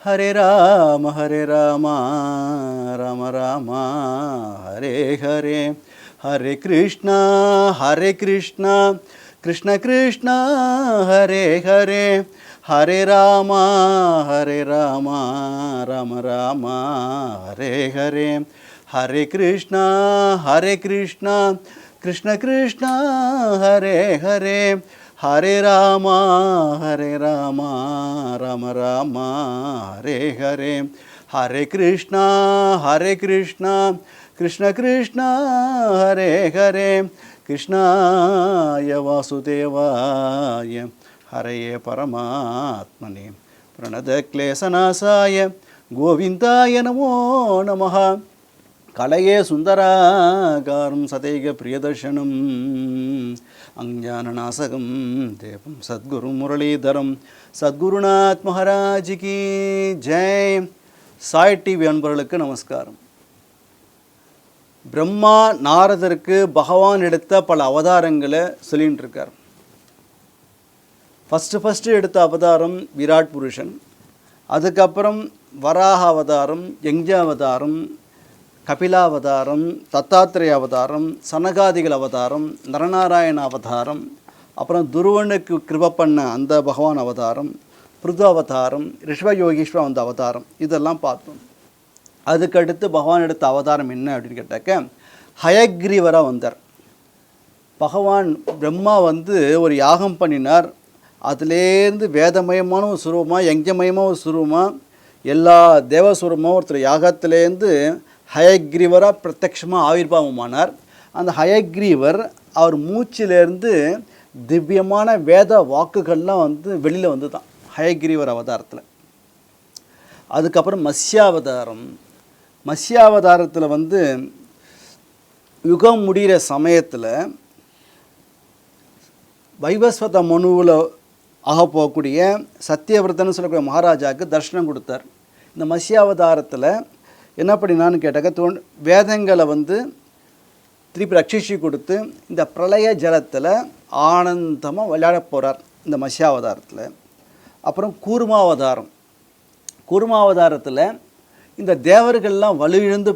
ஹரே ராம ராம ராம ஹரே ஹரே, ஹரே கிருஷ்ணா கிருஷ்ண கிருஷ்ணா ஹரே ஹரே, ஹரே ராம ராம ராம ஹரே ஹரே, ஹரே கிருஷ்ணா கிருஷ்ண கிருஷ்ணா ஹரே ஹரே, ஹரே ராமா ராம ராம ஹரே ஹரே, ஹரே கிருஷ்ணா கிருஷ்ண கிருஷ்ணா ஹரே ஹரே, கிருஷ்ணாய வாசுதேவாய ஹரயே பரமாத்மனே பிரணத கிளேசநாசாய கோவிந்தாய நமோ நமः. கலையே சுந்தராகாரம் சதைக பிரியதர்ஷனம் அஞ்ஞானநாசகம் தேவம் சத்குரு முரளிதரம். சத்குருநாத் மகாராஜிக்கு ஜெய். சாய் டிவி அன்பர்களுக்கு நமஸ்காரம். பிரம்மா நாரதருக்கு பகவான் எடுத்த பல அவதாரங்களை சொல்லிகிட்டு இருக்கார். ஃபஸ்ட்டு எடுத்த அவதாரம் விராட் புருஷன், அதுக்கப்புறம் வராக அவதாரம், யஞ்ச அவதாரம், கபிலாவதாரம், தத்தாத்திரேய அவதாரம், சனகாதிகள் அவதாரம், நரநாராயண அவதாரம், அப்புறம் துருவனுக்கு கிருப பண்ண அந்த பகவான் அவதாரம், பிருது அவதாரம், ரிஷ்வயோகீஸ்வர அந்த அவதாரம், இதெல்லாம் பார்த்தோம். அதுக்கடுத்து பகவான் எடுத்த அவதாரம் என்ன அப்படின்னு கேட்டாக்க ஹயக்ரீவராக வந்தார். பகவான் பிரம்மா ஒரு யாகம் பண்ணினார். அதுலேருந்து வேதமயமான ஒரு சுரூபமாக, யஞ்சமயமாக ஒரு சுரூபமாக, எல்லா தேவஸ்வரூபமாக ஒருத்தர் யாகத்திலேருந்து ஹயக்ரீவராக பிரத்யட்சமாக ஆவிர்வாவமானார். அந்த ஹயக்ரீவர் அவர் மூச்சிலேருந்து திவ்யமான வேத வாக்குகள்லாம் வெளியில் வந்து தான் ஹயக்ரீவர் அவதாரத்தில். அதுக்கப்புறம் மத்ஸ்யாவதாரத்தில் யுகம் முடிகிற சமயத்தில் வைவஸ்வத மனுவில் ஆக போகக்கூடிய சத்தியவிரதன்னு சொல்லக்கூடிய மகாராஜாவுக்கு தர்ஷனம் கொடுத்தார். இந்த மத்ஸ்யாவதாரத்தில் என்ன பண்ணினான்னு கேட்டாக்க வேதங்களை திருப்பி ரட்சிச்சு கொடுத்து இந்த பிரளய ஜலத்தில் ஆனந்தமாக விளையாட போகிறார் இந்த மத்ஸ்யாவதாரத்தில். அப்புறம் கூர்மாவதாரத்தில் இந்த தேவர்கள்லாம் வலுவிழந்து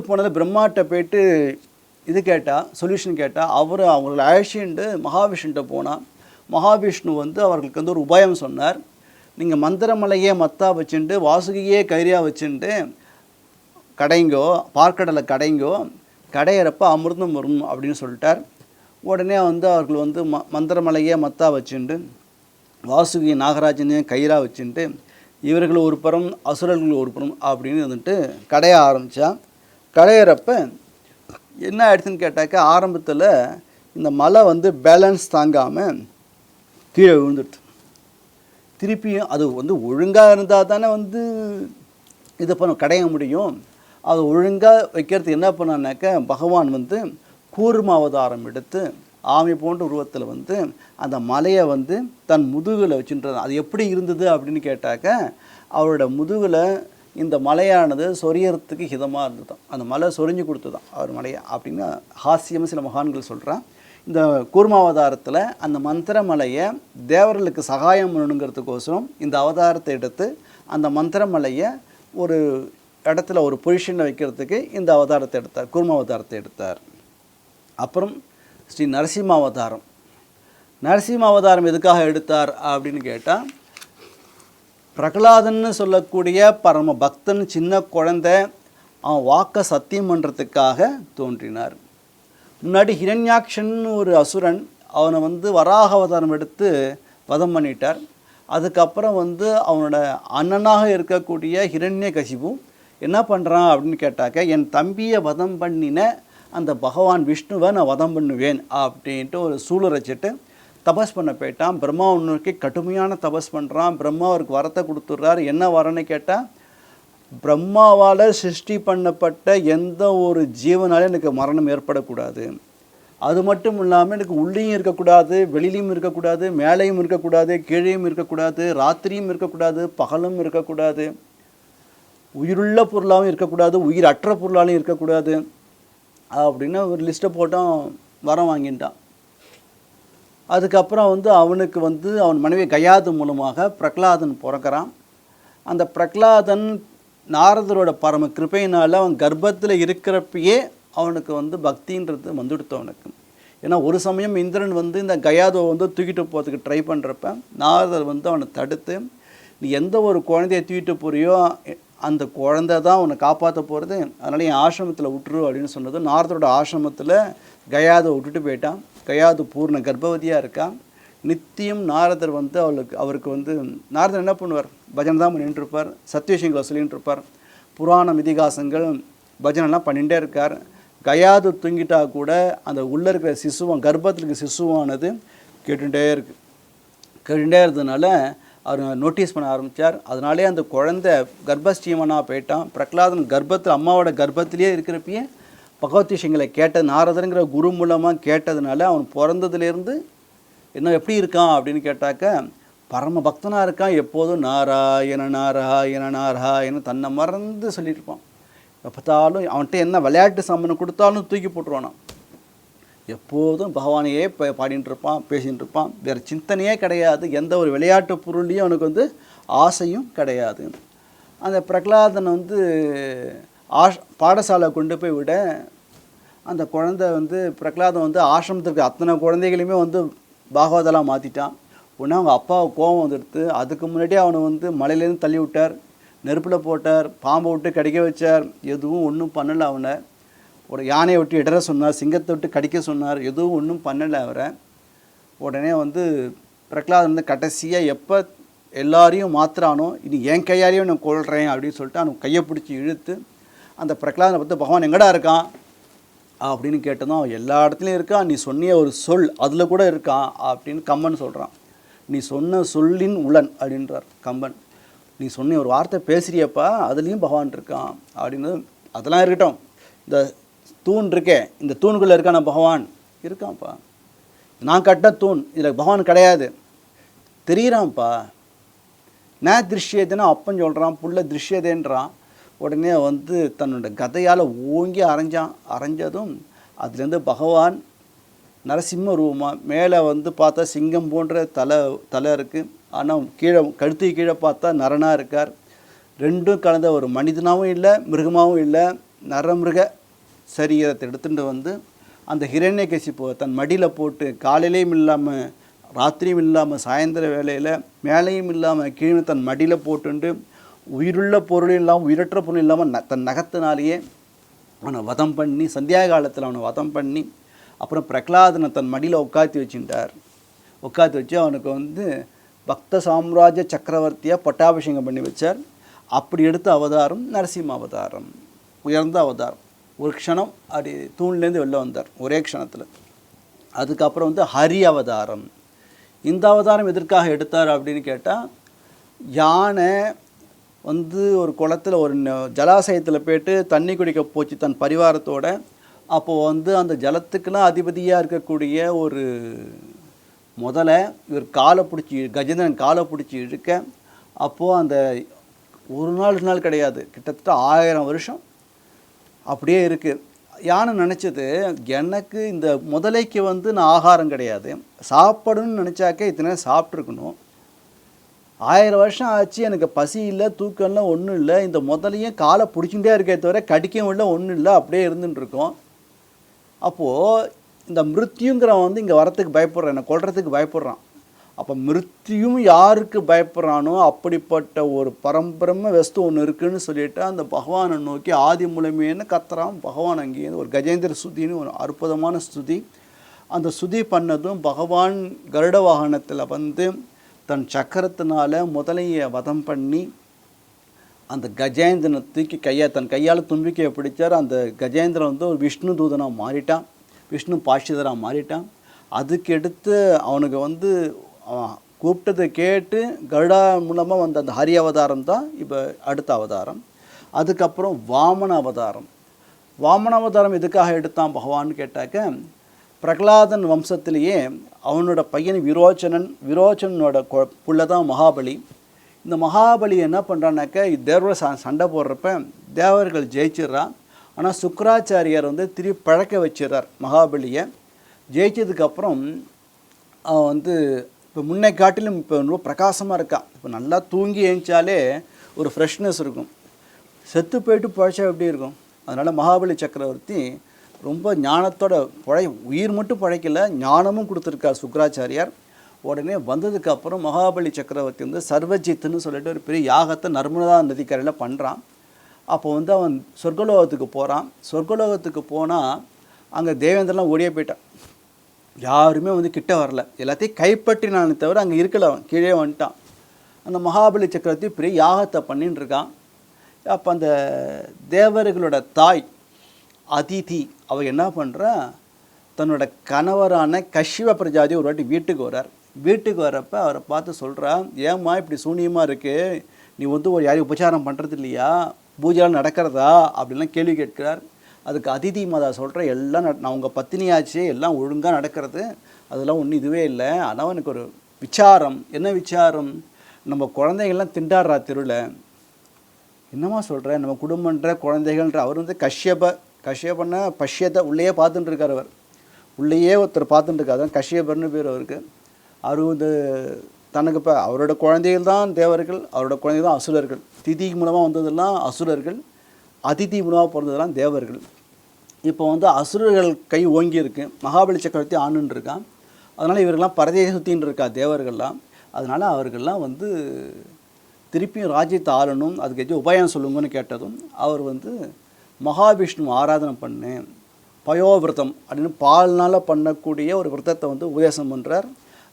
போனது பிரம்மாட்ட போயிட்டு இது கேட்டால், சொல்யூஷன் கேட்டால், அவங்களை அழைச்சிட்டு மகாவிஷ்ணுகிட்ட போனால் மகாவிஷ்ணு அவர்களுக்கு ஒரு உபாயம் சொன்னார். நீங்கள் மந்திரமலையே மத்தா வச்சுட்டு வாசுகியே கைரியாக வச்சுட்டு கடைங்கோ, பார்க்கடலை கடையிறப்ப அமிர்தம் வரும் அப்படின்னு சொல்லிட்டார். உடனே அவர்கள் மந்திரமலையே மத்தா வச்சுட்டு வாசுகி நாகராஜனையும் கயிறாக வச்சுட்டு இவர்கள் ஒரு புறம் அசுரர்கள் ஒரு புறம் அப்படின்னு கடைய ஆரம்பித்தா. கடையிறப்ப என்ன ஆயிடுச்சுன்னு கேட்டாக்க ஆரம்பத்தில் இந்த மலை பேலன்ஸ் தாங்காமல் கீழே விழுந்துடுது. திருப்பியும் அது ஒழுங்காக இருந்தால் தானே இதை கடைய முடியும். அது ஒழுங்காக வைக்கிறதுக்கு என்ன பண்ணானாக்க பகவான் கூர்ம அவதாரம் எடுத்து ஆமை போன்ற உருவத்தில் அந்த மலையை தன் முதுகில் வச்சுன்றது. அது எப்படி இருந்தது அப்படின்னு கேட்டாக்க அவரோட முதுகில் இந்த மலையானது சொரியறதுக்கு ஹிதமாக இருந்தது தான். அந்த மலை சொரிஞ்சு கொடுத்து தான் அவர் மலையை அப்படின்னு ஹாஸ்யம் சில மகான்கள் சொல்கிறான். இந்த கூர்மாவதாரத்தில் அந்த மந்திரமலையை தேவர்களுக்கு சகாயம் பண்ணணுங்கிறதுக்கோசரம் இந்த அவதாரத்தை எடுத்து அந்த மந்திரமலையை ஒரு இடத்துல ஒரு பொசிஷனில் வைக்கிறதுக்கு இந்த அவதாரத்தை எடுத்தார், கூர்மாவதாரத்தை எடுத்தார். அப்புறம் ஸ்ரீ நரசிம்மாவதாரம் எதுக்காக எடுத்தார் அப்படின்னு கேட்டால், பிரகலாதன்னு சொல்லக்கூடிய பரம பக்தன், சின்ன குழந்தை, அவன் வாக்க சத்தியம் பண்ணுறதுக்காக தோன்றினார். முன்னாடி ஹிரண்யாக்ஷன் ஒரு அசுரன் அவனை வராக அவதாரம் எடுத்து வதம் பண்ணிட்டார். அதுக்கப்புறம் அவனோட அண்ணனாக இருக்கக்கூடிய ஹிரண்யகசிபு என்ன பண்ணுறான் அப்படின்னு கேட்டாக்க, என் தம்பியை வதம் பண்ணின அந்த பகவான் விஷ்ணுவை நான் வதம் பண்ணுவேன் அப்படின்ட்டு ஒரு சூளுரைச்சிட்டு தபஸ் பண்ண போயிட்டான். பிரம்மாவை நோக்கி கடுமையான தபஸ் பண்ணுறான். பிரம்மா அவருக்கு வரத்தை கொடுத்துட்றாரு. என்ன வரன்னு கேட்டால், பிரம்மாவால் சிருஷ்டி பண்ணப்பட்ட எந்த ஒரு ஜீவனாலும் எனக்கு மரணம் ஏற்படக்கூடாது. அது மட்டும் இல்லாமல் எனக்கு உள்ளேயும் இருக்கக்கூடாது, வெளியிலையும் இருக்கக்கூடாது, மேலேயும் இருக்கக்கூடாது, கீழேயும் இருக்கக்கூடாது, ராத்திரியும் இருக்கக்கூடாது, பகலும் இருக்கக்கூடாது, உயிருள்ள பொருளாகவும் இருக்கக்கூடாது, உயிர் அற்ற பொருளாலும் இருக்கக்கூடாது அப்படின்னு ஒரு லிஸ்ட்டை போட்டான். வரம் வாங்கிட்டான். அதுக்கப்புறம் அவனுக்கு அவன் மனைவி கயாது மூலமாக பிரகலாதன் பிறக்கிறான். அந்த பிரகலாதன் நாரதரோட பரம கிருபையினால் அவன் கர்ப்பத்தில் இருக்கிறப்பயே அவனுக்கு வந்து பக்தின்றது வந்துடுத்து அவனுக்கு. ஏன்னா ஒரு சமயம் இந்திரன் வந்து இந்த கயாதுவை வந்து தூக்கிட்டு போகிறதுக்கு ட்ரை பண்ணுறப்ப நாரதர் வந்து அவனை தடுத்து, நீ எந்த ஒரு குழந்தைய தூக்கிட்டு போறியோ அந்த குழந்தை தான் உன்னை காப்பாற்ற போகிறது, அதனால் என் ஆசிரமத்தில் விட்டுரு அப்படின்னு சொன்னது. நாரதரோட ஆசிரமத்தில் கயாதுவை விட்டுட்டு போயிட்டான். கயாது பூர்ண கர்ப்பவதியாக இருக்கான். நித்தியம் நாரதர் வந்து அவருக்கு வந்து நாரதர் என்ன பண்ணுவார், பஜனை தான் பண்ணிட்டு இருப்பார், சத்தியவிஷயங்களை சொல்லிகிட்டு இருப்பார், புராணம் இதிகாசங்கள் பஜனைலாம் பண்ணிகிட்டே இருக்கார். கயாது தூங்கிட்டா கூட அந்த உள்ளே இருக்கிற சிசுவம், கர்ப்பத்தில் இருக்கிற சிசுவானது கேட்டுகிட்டே இருந்ததுனால அவர் நோட்டீஸ் பண்ண ஆரம்பித்தார். அதனாலே அந்த குழந்தை கர்ப்பஸ்ரீமனாக போயிட்டான். பிரகலாதன் கர்ப்பத்தில் அம்மாவோட கர்ப்பத்திலே இருக்கிறப்பயே பகவத் விஷயங்களை கேட்ட நாரதருங்கிற குரு மூலமாக கேட்டதுனால அவன் பிறந்ததுலேருந்து என்ன எப்படி இருக்கான் அப்படின்னு கேட்டாக்க பரம பக்தனாக இருக்கான். எப்போதும் நாராயண நாராயண நாராயண தன்னை மறந்து சொல்லிட்டு இருப்பான். எப்போத்தாலும் அவன்கிட்ட என்ன விளையாட்டு சாமான் கொடுத்தாலும் தூக்கி போட்டுருவானான். எப்போதும் பகவானையே பாடிட்டு இருப்பான், பேசிகிட்டு இருப்பான். வேறு சிந்தனையே கிடையாது. எந்த ஒரு விளையாட்டு பொருள்லையும் அவனுக்கு வந்து ஆசையும் கிடையாது. அந்த பிரகலாதன் வந்து பாடசாலை கொண்டு போய் விட அந்த குழந்தை வந்து பிரகலாதன் வந்து ஆசிரமத்துக்கு அத்தனை குழந்தைகளையுமே வந்து பாகவதெல்லாம் மாற்றிட்டான். உடனே அவங்க அப்பாவை கோபம் வந்துடுத்து. அதுக்கு முன்னாடியே அவனை வந்து மலையிலேருந்து தள்ளி விட்டார், நெருப்பில் போட்டார், பாம்பை விட்டு கடிக்க வச்சார். எதுவும் ஒன்றும் பண்ணலை அவனை. ஒரு யானையை விட்டு இடற சொன்னார், சிங்கத்தை விட்டு கடிக்க சொன்னார், எதுவும் ஒன்றும் பண்ணலை அவரை. உடனே வந்து பிரகலாதன் வந்து கடைசியாக எப்போ எல்லாரையும் மாற்றுறானோ இனி என் கையாலேயும் நான் கொள்கிறேன் அப்படின்னு சொல்லிட்டு அவனுக்கு கையை பிடிச்சி இழுத்து அந்த பிரகலாதனை பார்த்து பகவான் எங்கடா இருக்கான் அப்படின்னு கேட்டதும் எல்லா இடத்துலையும் இருக்கான், நீ சொன்னிய ஒரு சொல் அதில் கூட இருக்கான் அப்படின்னு கம்பன் சொல்கிறான். நீ சொன்ன சொல்லின் உளன் அப்படின்றார் கம்பன். நீ சொன்ன ஒரு வார்த்தை பேசுகிறியப்பா அதுலேயும் பகவான் இருக்கான் அப்படின்னு. அதெல்லாம் இருக்கட்டும், இந்த தூண் இருக்கே, இந்த தூணுக்குள்ளே இருக்கான பகவான் இருக்கான்ப்பா. நான் கட்ட தூண், இதில் பகவான் கிடையாது, தெரிகிறான்ப்பா. நான் திருஷ்யதேன்னா அப்பன் சொல்கிறான், புள்ள திருஷ்யதேன்றான். உடனே வந்து தன்னோட கதையால் ஓங்கி அரைஞ்சதும் அதுலேருந்து பகவான் நரசிம்ம ரூபமாக மேலே வந்து பார்த்தா சிங்கம் போன்ற தலை இருக்குது. ஆனால் கீழே கழுத்து கீழே பார்த்தா நரனாக இருக்கார். ரெண்டும் கலந்த ஒரு மனிதனாகவும் இல்லை மிருகமாகவும் இல்லை, நரமிருக சரீரத்தை எடுத்துகிட்டு வந்து அந்த ஹிரண்யகசிப்பு தன் மடியில் போட்டு காலையிலையும் இல்லாமல் ராத்திரியும் இல்லாமல் சாயந்தர வேளையில் மேலேயும் இல்லாமல் கீழே தன் மடியில் போட்டுண்டு உயிருள்ள பொருளும் இல்லாமல் உயிரற்ற பொருள் இல்லாமல் தன் நகத்தினாலேயே அவனை வதம் பண்ணி சந்தியா காலத்தில் அவனை வதம் பண்ணி அப்புறம் பிரகலாதனை தன் மடியில் உட்காத்தி வச்சு அவனுக்கு வந்து பக்த சாம்ராஜ்ய சக்கரவர்த்தியாக பட்டாபிஷேகம் பண்ணி வச்சார். அப்படி எடுத்த அவதாரம் நரசிம்ம அவதாரம், உயர்ந்த அவதாரம். ஒரு க்ஷணம் அப்படி தூண்லேருந்து வெளில வந்தார் ஒரே க்ஷணத்தில். அதுக்கப்புறம் வந்து ஹரி அவதாரம். இந்த அவதாரம் எதற்காக எடுத்தார் அப்படின்னு கேட்டால், யானை வந்து ஒரு குளத்தில் ஒரு ஜலாசயத்தில் போய்ட்டு தண்ணி குடிக்க போச்சு தன் பரிவாரத்தோட. அப்போது வந்து அந்த ஜலத்துக்கெல்லாம் அதிபதியாக இருக்கக்கூடிய ஒரு முதலை இவர் காலை பிடிச்சி கஜேந்திரன் காலை பிடிச்சி இழுக்க, அப்போது அந்த ஒரு நாள் கிடையாது, கிட்டத்தட்ட 1000 வருஷம் அப்படியே இருக்குது. யானை நினச்சது, எனக்கு இந்த முதலைக்கு வந்து நான் ஆகாரம் கிடையாது, சாப்பிடணும்னு நினச்சாக்க இத்தனை சாப்பிட்ருக்கணும். 1000 வருஷம் ஆச்சு, எனக்கு பசி இல்லை தூக்கம்லாம் ஒன்றும் இல்லை, இந்த முதலையும் காலை பிடிச்சிட்டே இருக்கே தவிர கடிக்கவும் இல்லை ஒன்றும் இல்லை, அப்படியே இருந்துட்டுருக்கோம். அப்போது இந்த மிருத்யுங்கிறவன் வந்து இங்கே வரத்துக்கு பயப்படுறான், என்னை கொல்றதுக்கு பயப்படுறான். அப்போ மிருத்யும் யாருக்கு பயப்படுறானோ அப்படிப்பட்ட ஒரு பரம்பரம வஸ்து ஒன்று இருக்குதுன்னு சொல்லிவிட்டு அந்த பகவானை நோக்கி ஆதி மூலமேன்னு கத்துறான். பகவான் அங்கேயிருந்து ஒரு கஜேந்திர ஸ்துதின்னு ஒரு அற்புதமான ஸ்துதி. அந்த ஸ்துதி பண்ணதும் பகவான் கருட வாகனத்தில் வந்து தன் சக்கரத்தினால முதலையை வதம் பண்ணி அந்த கஜேந்திரனை தூக்கி தன் கையால் தும்பிக்கையை பிடிச்சார். அந்த கஜேந்திரன் வந்து ஒரு விஷ்ணு தூதனாக மாறிட்டான், விஷ்ணு பாஷிதராக மாறிட்டான். அதுக்கு எடுத்து அவனுக்கு வந்து கூப்பிட்டதை கேட்டு கருடா மூலமாக வந்த அந்த ஹரி அவதாரம் தான் இப்போ அடுத்த அவதாரம். அதுக்கப்புறம் வாமன அவதாரம் எதுக்காக எடுத்தான் பகவான்னு கேட்டாக்க, பிரகலாதன் வம்சத்திலேயே அவனோட பையன் விரோச்சனோட புள்ள தான் மகாபலி. இந்த மகாபலி என்ன பண்ணுறான்னாக்க, தேவரோட சண்டை போடுறப்ப தேவர்கள் ஜெயிச்சிட்றான். ஆனால் சுக்கராச்சாரியார் வந்து திருப்பி பழக்க வச்சிடறார் மகாபலியை. ஜெயிச்சதுக்கப்புறம் அவன் வந்து இப்போ முன்னை காட்டிலும் இப்போ ரொம்ப பிரகாசமாக இருக்கான். இப்போ நல்லா தூங்கி எழுந்தாலே ஒரு ஃப்ரெஷ்னஸ் இருக்கும். செத்து போயிட்டு பிழைச்சா எப்படி இருக்கும்? அதனால் மகாபலி சக்கரவர்த்தி ரொம்ப ஞானத்தோட உயிர் மட்டும் பழைக்கல, ஞானமும் கொடுத்துருக்கார் சுக்ராச்சாரியார். உடனே வந்ததுக்கப்புறம் மகாபலி சக்கரவர்த்தி வந்து சர்வஜித்துன்னு சொல்லிட்டு ஒரு பெரிய யாகத்தை நர்மதா நதிக்கரையில் பண்ணுறான். அப்போ வந்து அவன் சொர்க்கலோகத்துக்கு போகிறான். சொர்க்கலோகத்துக்கு போனால் அங்கே தேவேந்திரலாம் ஓடியே போயிட்டான். யாருமே வந்து கிட்ட வரல, எல்லாத்தையும் கைப்பற்றினானே தவிர அங்கே இருக்கல, அவன் கீழே வந்துட்டான். அந்த மகாபலி சக்கரவர்த்தி பெரிய யாகத்தை பண்ணின்னு இருக்கான். அப்போ அந்த தேவர்களோட தாய் அதிதி அவள் என்ன பண்ணுறா, தன்னோட கணவரான கஷ்யப பிரஜாதி ஒரு வாட்டி வீட்டுக்கு வரார். வீட்டுக்கு வரப்ப அவரை பார்த்து சொல்கிறா, ஏம்மா இப்படி சூனியமாக இருக்குது, நீ வந்து ஒரு யாரையும் உபச்சாரம் பண்ணுறது இல்லையா, பூஜைலாம் நடக்கிறதா அப்படின்லாம் கேள்வி கேட்கிறார். அதுக்கு அதிதி மாதா சொல்கிற, எல்லாம் நான் உங்கள் பத்தினியாச்சு, எல்லாம் ஒழுங்காக நடக்கிறது, அதெல்லாம் ஒன்றும் இதுவே இல்லை. ஆனால் எனக்கு ஒரு விசாரம். என்ன விசாரம்? நம்ம குழந்தைகள்லாம் திண்டாடுறா தெருவில். என்னம்மா சொல்கிறேன், நம்ம குடும்பன்ற குழந்தைகள்ன்ற அவர் வந்து கஷ்யபன்னா பஷ்யத்தை உள்ளேயே பார்த்துட்டு இருக்கார். அவர் உள்ளேயே ஒருத்தர் பார்த்துட்டு இருக்கார், அதான் கஷ்யபர்னு பேர் அவருக்கு. அவர் வந்து தனக்கு இப்போ அவரோட குழந்தைகள் தான் தேவர்கள், அவரோட குழந்தைகள் தான் அசுரர்கள். திதி மூலமாக வந்ததெல்லாம் அசுரர்கள், அதிதி மூலமாக பிறந்ததெல்லாம் தேவர்கள். இப்போ வந்து அசுரர்கள் கை ஓங்கி இருக்கு, மகாபலி சக்கரவர்த்தி ஆணுன்னு இருக்கான். அதனால் இவர்கள்லாம் பரதேச சுற்றின்னு இருக்கா தேவர்கள்லாம். அதனால் அவர்கள்லாம் வந்து திருப்பியும் ராஜ்யத்தை ஆளணும், அதுக்கு எதுவும் உபாயம் சொல்லுங்கன்னு கேட்டதும் அவர் வந்து மகாவிஷ்ணு ஆராதனை பண்ணு, பயோவிரதம் அப்படின்னு பால்னால் பண்ணக்கூடிய ஒரு விரதத்தை வந்து உபதேசம் பண்ணுறார்.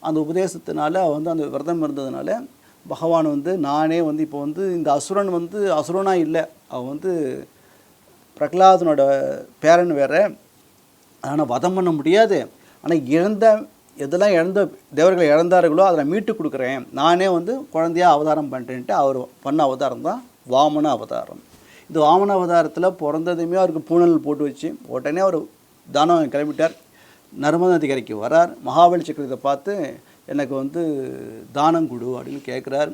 அந்த உபதேசத்தினால வந்து அந்த விரதம் இருந்ததுனால பகவான் வந்து நானே வந்து இப்போ வந்து இந்த அசுரன் வந்து அசுரனாக இல்லை, அவன் வந்து பிரகலாதனோட பேரன் வேறு, ஆனால் வதம் பண்ண முடியாது. ஆனால் எதெல்லாம் இழந்த தேவர்களை இழந்தார்களோ அதில் மீட்டு கொடுக்குறேன், நானே வந்து குழந்தையாக அவதாரம் பண்ணுறேன்ட்டு அவர் பண்ண அவதாரம் தான் வாமன அவதாரம். இந்த வாமன அவதாரத்தில் பிறந்ததுமே அவருக்கு பூனல் போட்டு வச்சு உடனே அவர் தானம் கிளம்பிட்டார். நர்மதா நதிக்கரைக்கு வரார். மகாபலி சக்கரத்தை பார்த்து எனக்கு வந்து தானம் கொடு அப்படின்னு கேட்குறார்.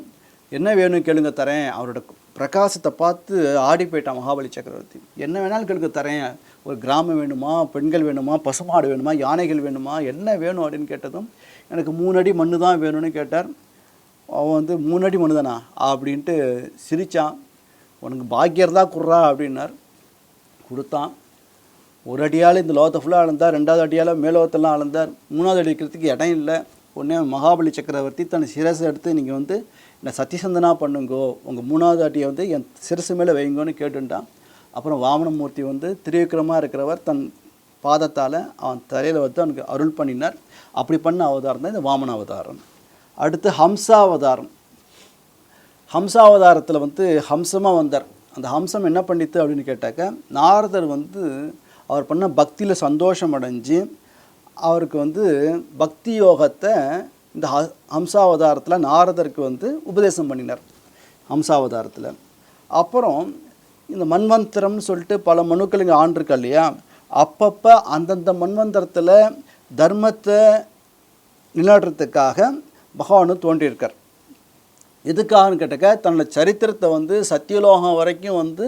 என்ன வேணும் கேளுங்க தரேன். அவரோட பிரகாசத்தை பார்த்து ஆடி போயிட்டான் மகாபலி சக்கரவர்த்தி. என்ன வேணாலும் கேளுங்க தரேன், ஒரு கிராமம் வேணுமா, பெண்கள் வேணுமா, பசுமாடு வேணுமா, யானைகள் வேணுமா, என்ன வேணும் அப்படின்னு கேட்டதும் எனக்கு 3 அடி மண்ணு தான் வேணும்னு கேட்டார். அவன் வந்து 3 அடி மண்ணு தானா அப்படின்ட்டு சிரித்தான். உனக்கு பாக்கியம் தான் குர்றா அப்படின்னார். கொடுத்தான். 1 அடியால் இந்த லோகத்தை ஃபுல்லாக அளந்தார், 2வது அடியால் மேலோகத்தெல்லாம் அளந்தார், 3வது அடி வைக்கிறதுக்கு இடம் இல்லை. உடனே மகாபலி சக்கரவர்த்தி தன் சிரசை எடுத்து நீங்கள் வந்து என்னை சத்தியசந்தனா பண்ணுங்கோ, உங்கள் 3வது அடியை வந்து என் சிரசு மேலே வைங்கோன்னு கேட்டுட்டான். அப்புறம் வாமனமூர்த்தி வந்து திரிவிக்ரமாக இருக்கிறவர் தன் பாதத்தால் அவன் தலையில் வந்து அவனுக்கு அருள் பண்ணினார். அப்படி பண்ண அவதாரம் தான் இந்த வாமன அவதாரம். அடுத்து ஹம்சாவதாரம். ஹம்சாவதாரத்தில் வந்து ஹம்சமாக வந்தார். அந்த ஹம்சம் என்ன பண்ணித்து அப்படின்னு கேட்டாக்க, நாரதர் வந்து அவர் பண்ண பக்தியில் சந்தோஷம் அடைஞ்சு அவருக்கு வந்து பக்தி யோகத்தை இந்த ஹம்சாவதாரத்தில் நாரதருக்கு வந்து உபதேசம் பண்ணினார் ஹம்சாவதாரத்தில். அப்புறம் இந்த மன்வந்தரம்னு சொல்லிட்டு பல மனுக்கள் இங்கே ஆண்டிருக்கா இல்லையா, அப்பப்போ அந்தந்த மன்வந்தரத்தில் தர்மத்தை நிலைநாட்டுறதுக்காக பகவானு தோன்றியிருக்கார். எதுக்காகன்னு கேட்டாக்க, தன்னோட சரித்திரத்தை வந்து சத்தியலோகம் வரைக்கும் வந்து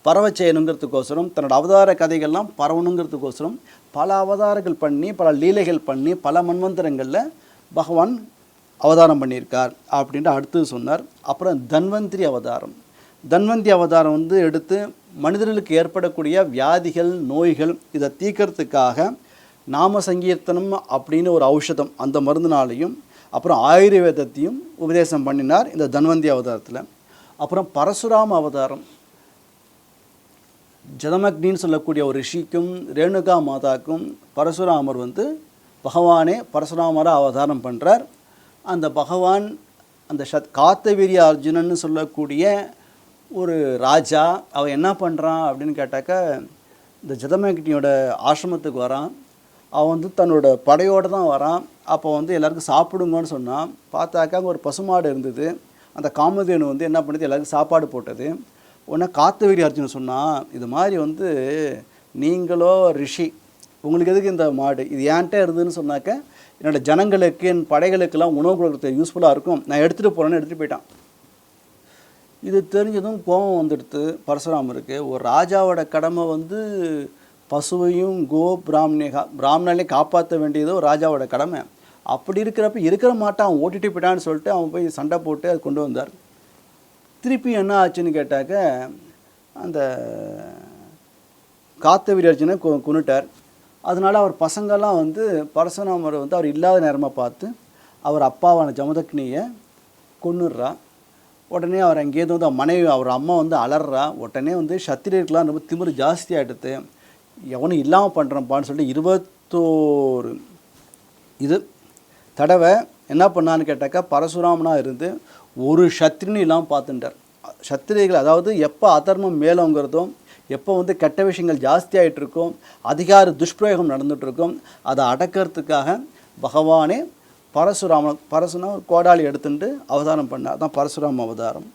பரவ செய்யணுங்கிறதுக்கோசரம், தன்னோட அவதார கதைகள்லாம் பரவணுங்கிறதுக்கோசரம் பல அவதாரங்கள் பண்ணி, பல லீலைகள் பண்ணி, பல மன்வந்தரங்களில் பகவான் அவதாரம் பண்ணியிருக்கார் அப்படின்ட்டு அடுத்தது சொன்னார். அப்புறம் தன்வந்திரி அவதாரம். தன்வந்திரி அவதாரம் வந்து எடுத்து மனிதர்களுக்கு ஏற்படக்கூடிய வியாதிகள், நோய்கள் இதை தீர்க்கறதுக்காக நாம சங்கீர்த்தனம் அப்படின்னு ஒரு ஔஷதம், அந்த மருந்துனாலையும் அப்புறம் ஆயுர்வேதத்தையும் உபதேசம் பண்ணினார் இந்த தன்வந்தி அவதாரத்தில். அப்புறம் பரசுராம அவதாரம். ஜதமக்னின்னு சொல்லக்கூடிய ஒரு ரிஷிக்கும் ரேணுகா மாதாக்கும் பரசுராமர் வந்து பகவானே பரசுராமராக அவதாரம் பண்ணுறார். அந்த பகவான் அந்த காத்தவீரிய அர்ஜுனன்னு சொல்லக்கூடிய ஒரு ராஜா, அவன் என்ன பண்ணுறான் அப்படின்னு கேட்டாக்க, இந்த ஜதமக்னியோட ஆசிரமத்துக்கு வரான். அவன் வந்து தன்னோட படையோடு தான் வரான். அப்போ வந்து எல்லாருக்கும் சாப்பிடுங்கன்னு சொன்னான். பார்த்தாக்கா அங்கே ஒரு பசுமாடு இருந்தது. அந்த காமதேனு வந்து என்ன பண்ணுது, எல்லாருக்கும் சாப்பாடு போட்டது. உடனே காத்தவீரி அர்ஜுனன் சொன்னான், இது மாதிரி வந்து நீங்களோ ரிஷி, உங்களுக்கு எதுக்கு இந்த மாடு, இது ஏன்ட்டே இருந்ததுன்னு சொன்னாக்க என்னோடய ஜனங்களுக்கு, என் படைகளுக்கெல்லாம் உணவு கொடுக்குறது யூஸ்ஃபுல்லாக இருக்கும், நான் எடுத்துகிட்டு போகிறேன்னு எடுத்துகிட்டு போயிட்டான். இது தெரிஞ்சதும் கோபம் வந்துடுத்து பரசுராமருக்கு. ஒரு ராஜாவோட கடமை வந்து பசுவையும் பிராமணாலே காப்பாற்ற வேண்டியது ஒரு ராஜாவோட கடமை. அப்படி இருக்கிறப்ப இருக்கிற மாட்டான் ஓட்டிட்டு போயிட்டான்னு சொல்லிட்டு அவன் போய் சண்டை போட்டு அது கொண்டு வந்தார். திருப்பி என்ன ஆச்சுன்னு கேட்டாக்க அந்த காத்தவீரி அர்ஜுனை கொன்னுட்டார். அதனால் அவர் பசங்கள்லாம் வந்து பரசுராமரை வந்து அவர் இல்லாத நேரமாக பார்த்து அவர் அப்பாவான ஜமதக்னியை கொன்னுடுறா. உடனே அவர் அங்கேருந்து வந்து மனைவி அவர் அம்மா வந்து அலறா. உடனே வந்து சத்திரியர்கள்லாம் ரொம்ப திமிரு ஜாஸ்தியாக எடுத்து எவனும் இல்லாமல் பண்ணுறப்பான்னு சொல்லிட்டு 21 தடவை என்ன பண்ணான்னு கேட்டாக்கா பரசுராமனாக இருந்து ஒரு சத்திரியனும் இல்லாமல் பார்த்துட்டார். சத்திரியர்கள் அதாவது எப்போ அதர்மம் மேலோங்கிறதோ, எப்போ வந்து கெட்ட விஷயங்கள் ஜாஸ்தியாகிட்டு இருக்கோம், அதிகார துஷ்பிரயோகம் நடந்துகிட்ருக்கோம், அதை அடக்கிறதுக்காக பகவானே பரசுனா ஒரு கோடாளி எடுத்துட்டு அவதாரம் பண்ண, அதுதான் பரசுராம அவதாரம்.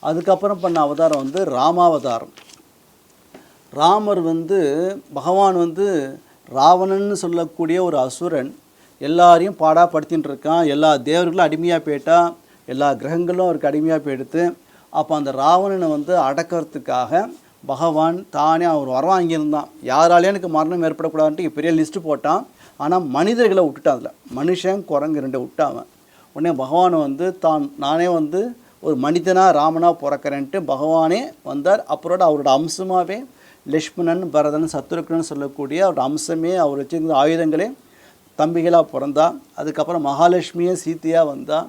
அதுக்கப்புறம் பண்ண அவதாரம் வந்து ராமாவதாரம். ராமர் வந்து பகவான் வந்து ராவணன்னு சொல்லக்கூடிய ஒரு அசுரன் எல்லாரையும் பாடாப்படுத்தின்னு இருக்கான். எல்லா தேவர்களும் அடிமையாக போயிட்டா, எல்லா கிரகங்களும் அவருக்கு அடிமையாக போயிடுத்து. அப்போ அந்த ராவணனை வந்து அடக்கிறதுக்காக பகவான் தானே அவர் வர வாங்கியிருந்தான். யாராலையும் எனக்கு மரணம் ஏற்படக்கூடாதுன்ட்டு பெரிய லிஸ்ட்டு போட்டான். ஆனால் மனிதர்களை விட்டுட்டான். அதில் மனுஷன் குரங்கு 2 விட்டாவன். உடனே பகவான் வந்து நானே வந்து ஒரு மனிதனாக ராமனாக பிறக்கிறேன்ட்டு பகவானே வந்தார். அப்புறம் அவரோட அம்சமாகவே லக்ஷ்மணன் பரதன் சத்ருக்னன் சொல்லக்கூடிய அவரோட அம்சமே அவர் வச்சுருந்த ஆயுதங்களே தம்பிகளாக பிறந்தா. அதுக்கப்புறம் மகாலட்சுமியே சீத்தையாக வந்தா.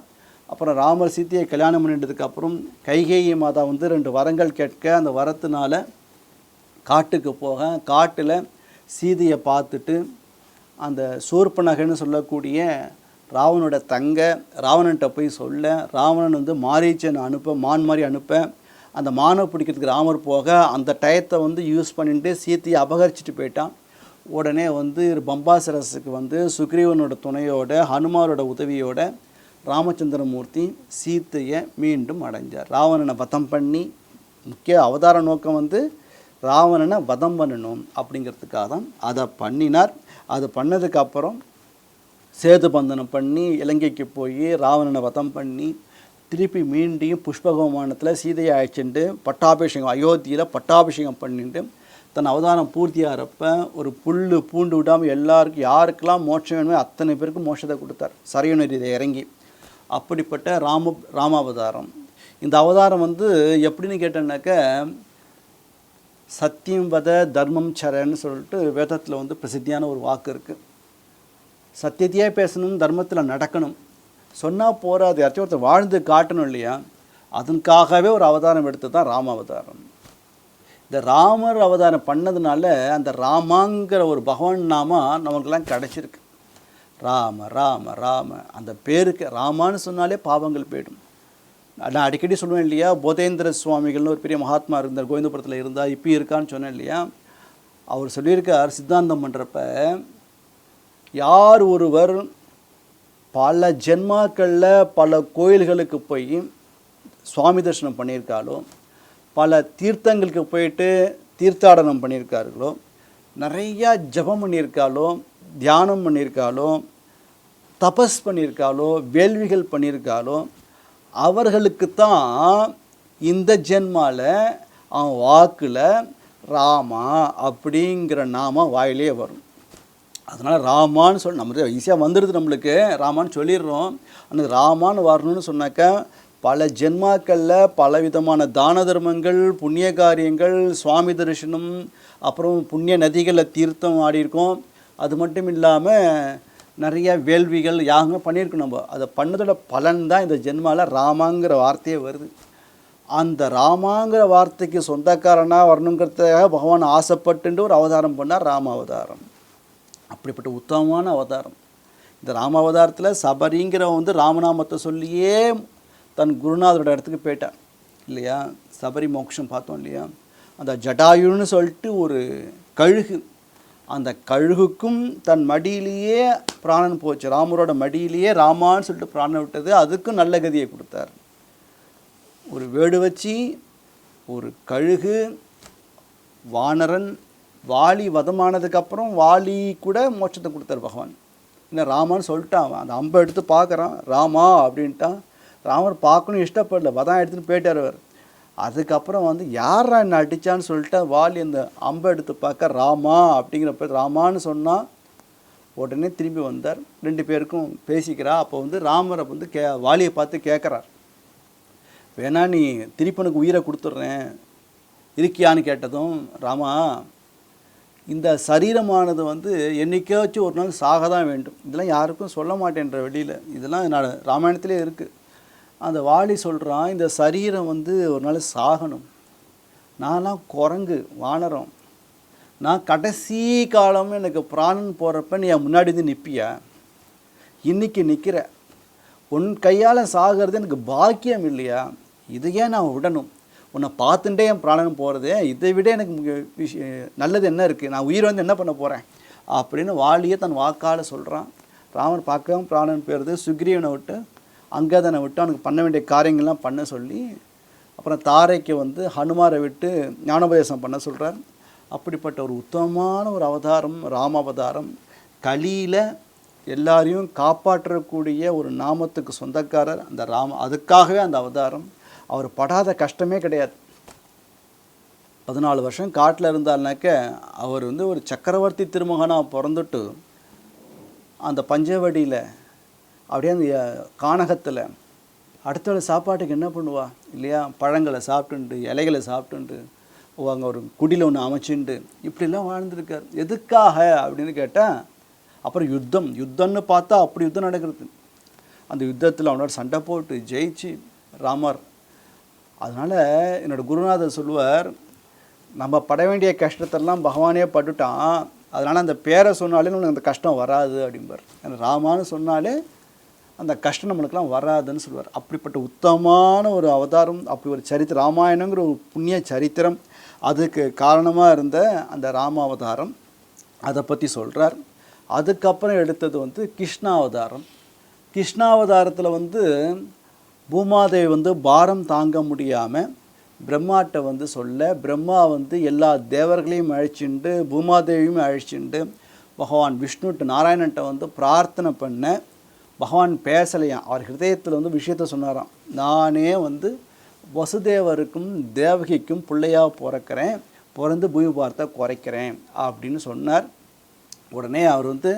அப்புறம் ராமர் சீத்தையை கல்யாணம் பண்ணிட்டதுக்கப்புறம் கைகேயி மாதா வந்து 2 வரங்கள் கேட்க, அந்த வரத்தினால காட்டுக்கு போக, காட்டில் சீதையை பார்த்துட்டு அந்த சூர்பனகன்னு சொல்லக்கூடிய ராவனோட தங்க ராவணன்கிட்ட போய் சொல்ல, ராவணன் வந்து மாரீச்சனை அனுப்ப, மான் மாதிரி அனுப்ப, அந்த மானை பிடிக்கிறதுக்கு ராமர் போக அந்த டயத்தை வந்து யூஸ் பண்ணிட்டு சீத்தையை அபகரிச்சிட்டு போயிட்டான். உடனே வந்து பம்பாசரஸுக்கு வந்து சுக்ரீவனோட துணையோட ஹனுமாரோட உதவியோட ராமச்சந்திரமூர்த்தி சீத்தையை மீண்டும் அடைஞ்சார். ராவணனை வதம் பண்ணி, முக்கிய அவதார நோக்கம் வந்து ராவணனை வதம் பண்ணணும் அப்படிங்கிறதுக்காக தான் அதை பண்ணினார். அது பண்ணதுக்கப்புறம் சேது பந்தனம் பண்ணி இலங்கைக்கு போய் ராவணனை வதம் பண்ணி திருப்பி மீண்டும் புஷ்பகோமானத்தில் சீதையை அழைச்சிட்டு பட்டாபிஷேகம் அயோத்தியில் பட்டாபிஷேகம் பண்ணிட்டு தன் அவதாரம் பூர்த்தியாகிறப்ப ஒரு புல் பூண்டு விடாமல் எல்லாருக்கும் யாருக்கெல்லாம் மோட்சம் வேணுமோ அத்தனை பேருக்கும் மோட்சத்தை கொடுத்தார் சரையு நதியை இறங்கி. அப்படிப்பட்ட ராமாவதாரம். இந்த அவதாரம் வந்து எப்படின்னு கேட்டேன்னாக்க சத்தியம் வத தர்மம் சரன்னு சொல்லிட்டு வேதத்தில் வந்து பிரசித்தியான ஒரு வாக்கு இருக்குது. சத்தியத்தையே பேசணும், தர்மத்தில் நடக்கணும், சொன்னால் போகாது, யாராச்சும் ஒருத்தர் வாழ்ந்து காட்டணும் இல்லையா, அதற்காகவே ஒரு அவதாரம் எடுத்து தான் ராமாவதாரம். இந்த ராமர் அவதாரம் பண்ணதுனால அந்த ராமாங்கிற ஒரு பகவான் நாம நமக்கெல்லாம் கிடச்சிருக்கு. ராம ராம ராம அந்த பேருக்கு ராமான்னு சொன்னாலே பாவங்கள் போயிடும். நான் அடிக்கடி சொல்லுவேன் இல்லையா, போதேந்திர சுவாமிகள்னு ஒரு பெரிய மகாத்மா இருந்தார், கோவிந்தபுரத்தில் இருந்தால், இப்போ இருக்கான்னு சொன்னேன் இல்லையா. அவர் சொல்லியிருக்கார் சித்தாந்தம் பண்ணுறப்ப, யார் ஒருவர் பல ஜென்மாக்களில் பல கோயில்களுக்கு போய் சுவாமி தரிசனம் பண்ணியிருக்காளோ, பல தீர்த்தங்களுக்கு போயிட்டு தீர்த்தாடனம் பண்ணியிருக்கார்களோ, நிறையா ஜபம் பண்ணியிருக்காளோ, தியானம் பண்ணியிருக்காளோ, தபஸ் பண்ணியிருக்காளோ, வேள்விகள் பண்ணியிருக்காளோ, அவர்களுக்குத்தான் இந்த ஜென்மாவில் அவன் வாக்கில் ராமா அப்படிங்கிற நாம வாயிலே வரும். அதனால் ராமான்னு சொல்லி நம்ம ஈஸியாக வந்துடுது, நம்மளுக்கு ராமான்னு சொல்லிடுறோம். ஆனால் ராமான்னு வரணும்னு சொன்னாக்கா பல ஜென்மாக்களில் பலவிதமான தான தர்மங்கள், புண்ணிய காரியங்கள், சுவாமி தரிசனம், அப்புறம் புண்ணிய நதிகளில் தீர்த்தம் ஆடியிருக்கோம். அது மட்டும் இல்லாமல் நிறைய வேள்விகள் யாகம் பண்ணியிருக்கோம். நம்ம அதை பண்ணதோட பலன் தான் இந்த ஜென்மாவில் ராமாங்கிற வார்த்தையே வருது. அந்த ராமாங்கிற வார்த்தைக்கு சொந்தக்காரனாக வரணுங்கிறதுக்காக பகவான் ஆசைப்பட்டு ஒரு அவதாரம் பண்ணார், ராமாவதாரம். அப்படிப்பட்ட உத்தமமான அவதாரம். இந்த ராமாவதாரத்தில் சபரிங்கிற வந்து ராமநாமத்தை சொல்லியே தன் குருநாதரோட இடத்துக்கு போயிட்டான் இல்லையா. சபரி மோட்சம் பார்த்தோம் இல்லையா. அந்த ஜடாயுன்னு சொல்லிட்டு ஒரு கழுகு, அந்த கழுகுக்கும் தன் மடியிலேயே பிராணன் போச்சு. ராமரோட மடியிலேயே ராமான்னு சொல்லிட்டு பிராணம் விட்டது, அதுக்கும் நல்ல கதியை கொடுத்தார். ஒரு வேடு வச்சு ஒரு கழுகு, வானரன், வாலி வதமானதுக்கப்புறம் வாலி கூட மோட்சத்தை கொடுத்தார் பகவான். என்ன ராமான்னு சொல்லிட்டான், அந்த அம்பை எடுத்து பார்க்குறான், ராமா அப்படின்ட்டான். ராமர் பார்க்கணும் இஷ்டப்படல, வதம் எடுத்துன்னு போயிட்டார் அவர். அதுக்கப்புறம் வந்து யாரா என்ன அடித்தான்னு சொல்லிட்டு வாலி அந்த அம்பை எடுத்து பார்க்க ராமா அப்படிங்கிறப்ப ராமான்னு சொன்னால் உடனே திரும்பி வந்தார். 2 பேருக்கும் பேசிக்கிறா. அப்போ வந்து ராமரை வந்து வாலியை பார்த்து கேட்குறார், வேணா நீ திருப்பனுக்கு உயிரை கொடுத்துட்றேன் இருக்கியான்னு கேட்டதும், ராமா இந்த சரீரமானது வந்து என்னைக்காச்சும் ஒரு நாள் சாக தான் வேண்டும், இதெல்லாம் யாருக்கும் சொல்ல மாட்டேன்ற வெளியில், இதெல்லாம் நான் ராமாயணத்திலே இருக்குது. அந்த வாலி சொல்கிறான், இந்த சரீரம் வந்து ஒரு நாள் சாகணும், நான்லாம் குரங்கு வானரம், நான் கடைசி காலம் எனக்கு பிராணன் போகிறப்ப நீ என் முன்னாடி வந்து நிற்பியா, இன்றைக்கி நிற்கிற, உன் கையால் சாகிறது எனக்கு பாக்கியம் இல்லையா, இதையே நான் விடணும், உன்னை பார்த்துட்டே என் பிராணன் போகிறதே, இதை விட எனக்கு நல்லது என்ன இருக்குது, நான் உயிர் வந்து என்ன பண்ண போகிறேன் அப்படின்னு வாலியை தன் வாக்கால் சொல்கிறான். ராமர் பார்க்கவும் பிராணன் போயிடுது. சுக்ரீவனை விட்டு அங்கதனை விட்டு அவனுக்கு பண்ண வேண்டிய காரியங்கள்லாம் பண்ண சொல்லி, அப்புறம் தாரைக்கு வந்து ஹனுமாரை விட்டு ஞானோபதேசம் பண்ண சொல்கிறார். அப்படிப்பட்ட ஒரு உத்தமமான ஒரு அவதாரம் ராமாவதாரம். கலியில் எல்லாரையும் காப்பாற்றக்கூடிய ஒரு நாமத்துக்கு சொந்தக்காரர் அந்த ராம. அதுக்காகவே அந்த அவதாரம். அவர் படாத கஷ்டமே கிடையாது. 14 வருஷம் காட்டில் இருந்தாருனாக்க அவர் வந்து ஒரு சக்கரவர்த்தி திருமகனாக பிறந்துட்டு அந்த பஞ்சவடியில் அப்படியே அந்த கானகத்தில் அடுத்த சாப்பாட்டுக்கு என்ன பண்ணுவா இல்லையா, பழங்களை சாப்பிட்டுண்டு இலைகளை சாப்பிட்டுண்டு அங்கே ஒரு குடியில் ஒன்று அமைச்சுண்டு இப்படிலாம் வாழ்ந்துருக்கார். எதுக்காக அப்படின்னு கேட்டால், அப்புறம் யுத்தம்னு பார்த்தா அப்படி யுத்தம் நடக்கிறது. அந்த யுத்தத்தில் அவனோட சண்டை போட்டு ஜெயிச்சு ராமர். அதனால் என்னோடய குருநாதர் சொல்லுவார், நம்ம பட வேண்டிய கஷ்டத்தெல்லாம் பகவானே பட்டுட்டான், அதனால் அந்த பேரை சொன்னாலே நம்மளுக்கு அந்த கஷ்டம் வராது அப்படிம்பார். ஏன்னா ராமான்னு சொன்னாலே அந்த கஷ்டம் நம்மளுக்கெல்லாம் வராதுன்னு சொல்லுவார். அப்படிப்பட்ட உத்தமமான ஒரு அவதாரம், அப்படி ஒரு சரித்திரம், ராமாயணங்கிற ஒரு புண்ணிய சரித்திரம், அதுக்கு காரணமாக இருந்த அந்த ராம அவதாரம், அதை பற்றி சொல்கிறார். அதுக்கப்புறம் எடுத்தது வந்து கிருஷ்ணாவதாரம். கிருஷ்ணாவதாரத்தில் வந்து பூமாதேவி வந்து பாரம் தாங்க முடியாமல் பிரம்மாட்ட வந்து சொல்ல, பிரம்மா வந்து எல்லா தேவர்களையும் அழைச்சிண்டு பூமாதேவியும் அழைச்சிண்டு பகவான் விஷ்ணுட்டு நாராயணன்ட்ட வந்து பிரார்த்தனை பண்ண, பகவான் பேசலையாம். அவர் ஹிருதயத்தில் வந்து விஷயத்த சொன்னாராம், நானே வந்து வசுதேவருக்கும் தேவகிக்கும் பிள்ளையாக பிறக்கிறேன், பிறந்து பூமி பார்த்தா குறைக்கிறேன் அப்படின்னு சொன்னார். உடனே அவர் வந்து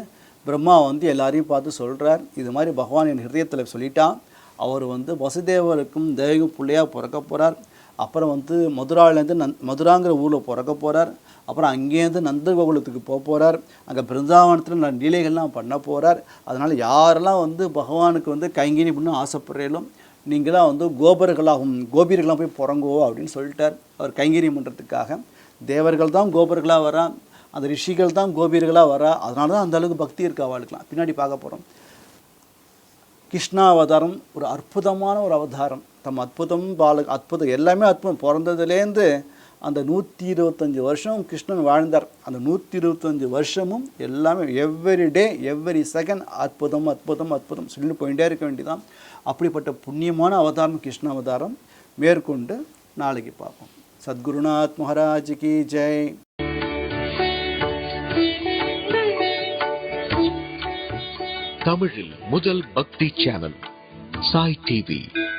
பிரம்மா வந்து எல்லாரையும் பார்த்து சொல்கிறார், இது மாதிரி பகவான் என் ஹிருதயத்தில் சொல்லிட்டான், அவர் வந்து வசுதேவருக்கும் தேவகிக்கும் பிள்ளையாக பிறக்க போகிறார். அப்புறம் வந்து மதுராவிலேருந்து மதுராங்கிற ஊரில் பிறக்க போகிறார். அப்புறம் அங்கேருந்து நந்தகோகுலத்துக்கு போக போகிறார். அங்கே பிருந்தாவனத்தில் லீலைகள்லாம் பண்ண போகிறார். அதனால் யாரெல்லாம் வந்து பகவானுக்கு வந்து கைங்கரி பண்ண ஆசைப்படுறீங்களோ நீங்களாம் வந்து கோபியர்களாக போய் பிறங்கோ அப்படின்னு சொல்லிட்டார். அவர் கைங்கரியம் பண்ணுறதுக்காக தேவர்கள் தான் கோபர்களாக வரா, அந்த ரிஷிகள் தான் கோபியர்களாக வரா. அதனால தான் அந்த அளவுக்கு பக்தி இருக்கு அவளுக்குலாம். பின்னாடி பார்க்க போகிறோம். கிருஷ்ணாவதாரம் ஒரு அற்புதமான ஒரு அவதாரம். அற்புதம் எல்லாமே அற்புதம். பிறந்ததுலேருந்து அந்த 125 வருஷம் கிருஷ்ணன் வாழ்ந்தார். அந்த 125 வருஷமும் எல்லாமே எவ்ரி டே எவ்ரி செகண்ட் அற்புதம் அற்புதம் அற்புதம் சொல்லிட்டு போயிட்டே இருக்க வேண்டியதான். அப்படிப்பட்ட புண்ணியமான அவதாரம் கிருஷ்ண அவதாரம். மேற்கொண்டு நாளைக்கு பார்ப்போம். சத்குருநாத் மகாராஜ் கி ஜெய். தமிழில் முதல் பக்தி சேனல் சாய் டிவி.